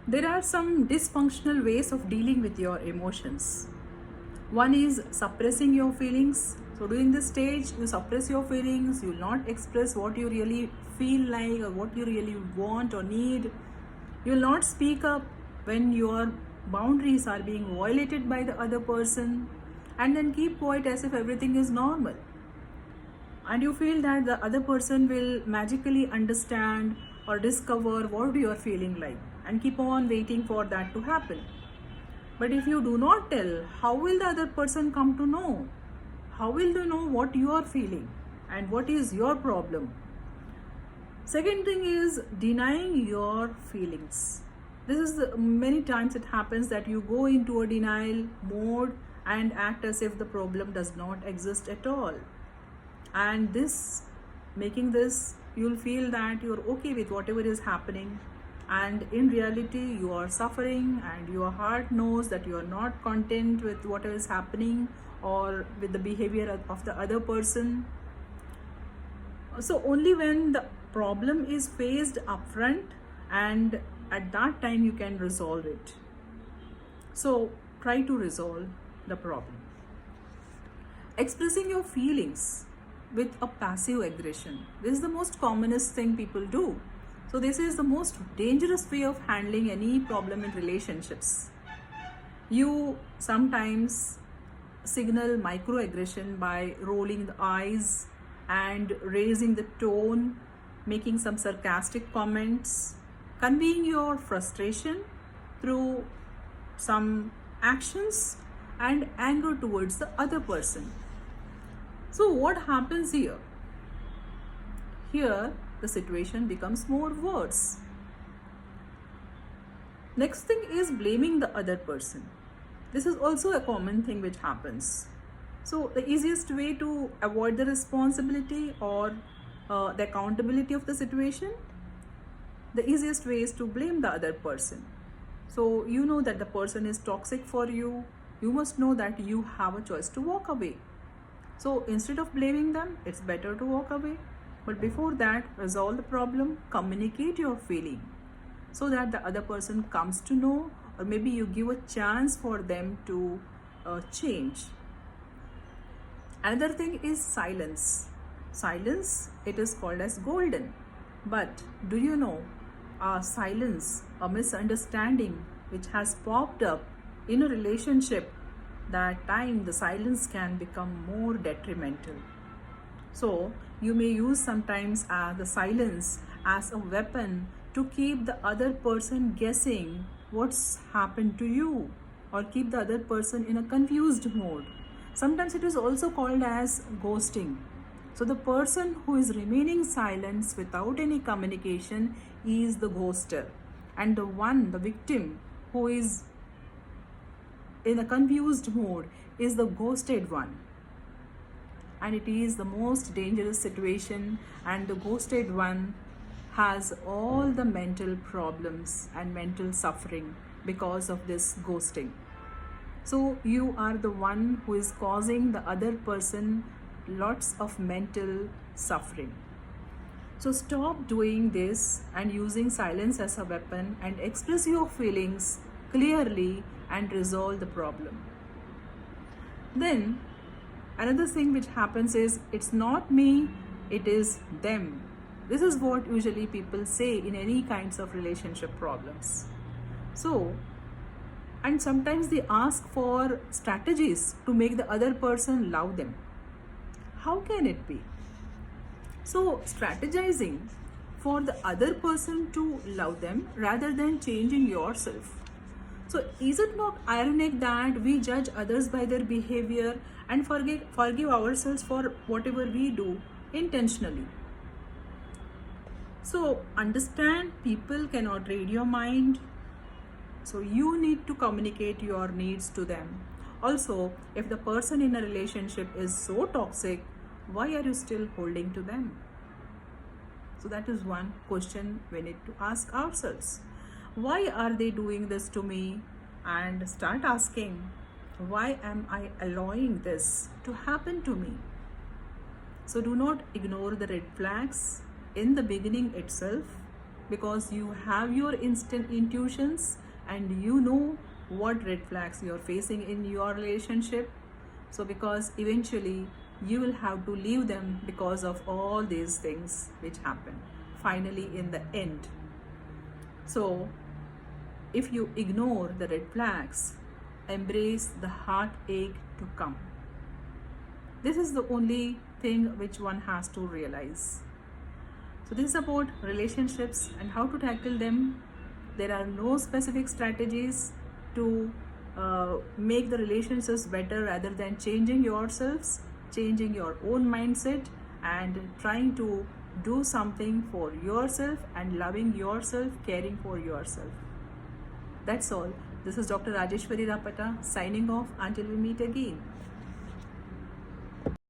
There are some dysfunctional ways of dealing with your emotions. One is suppressing your feelings. So during this stage, you suppress your feelings, you will not express what you really feel like or what you really want or need. You will not speak up when your boundaries are being violated by the other person, and then keep quiet as if everything is normal. And you feel that the other person will magically understand or discover what you are feeling like, and keep on waiting for that to happen. But if you do not tell, how will the other person come to know? How will they know what you are feeling and what is your problem? Second thing is denying your feelings. This is many times it happens that you go into a denial mode and act as if the problem does not exist at all. And making this, you'll feel that you're okay with whatever is happening, and in reality you are suffering, and your heart knows that you are not content with whatever is happening or with the behavior of the other person. So only when the problem is faced upfront, and at that time you can resolve it. So try to resolve the problem. Expressing your feelings with a passive aggression. This is the most commonest thing people do. So this is the most dangerous way of handling any problem in relationships. You sometimes signal microaggression by rolling the eyes and raising the tone, making some sarcastic comments, conveying your frustration through some actions and anger towards the other person. So what happens here? Here the situation becomes more worse. Next thing is blaming the other person. This is also a common thing which happens. So the easiest way to avoid the responsibility or the accountability of the situation, the easiest way is to blame the other person. So you know that the person is toxic for you. You must know that you have a choice to walk away. So instead of blaming them, it's better to walk away. But before that, resolve the problem, communicate your feeling so that the other person comes to know, or maybe you give a chance for them to change. Another thing is silence. Silence, it is called as golden. But do you know, silence, a misunderstanding which has popped up in a relationship, that time the silence can become more detrimental. So you may use sometimes the silence as a weapon to keep the other person guessing what's happened to you, or keep the other person in a confused mode. Sometimes it is also called as ghosting. So the person who is remaining silent without any communication is the ghoster, and the victim who is in a confused mode is the ghosted one. And it is the most dangerous situation, and the ghosted one has all the mental problems and mental suffering because of this ghosting. So you are the one who is causing the other person lots of mental suffering. So stop doing this and using silence as a weapon, and express your feelings clearly and resolve the problem. Then another thing which happens is, it's not me, it is them. This is what usually people say in any kinds of relationship problems. So, and sometimes they ask for strategies to make the other person love them. How can it be? So strategizing for the other person to love them rather than changing yourself. So is it not ironic that we judge others by their behavior and forgive ourselves for whatever we do intentionally? So understand, people cannot read your mind. So you need to communicate your needs to them. Also, if the person in a relationship is so toxic, why are you still holding to them? So that is one question we need to ask ourselves. Why are they doing this to me? And start asking, why am I allowing this to happen to me? So do not ignore the red flags in the beginning itself. because you have your instant intuitions and you know what red flags you're facing in your relationship. So because eventually you will have to leave them because of all these things which happen finally in the end. So if you ignore the red flags, embrace the heartache to come. This is the only thing which one has to realize. So this is about relationships and how to tackle them. There are no specific strategies to make the relationships better rather than changing yourselves, changing your own mindset, and trying to do something for yourself and loving yourself, caring for yourself. That's all. This is Dr. Rajeshwari Rapata signing off until we meet again.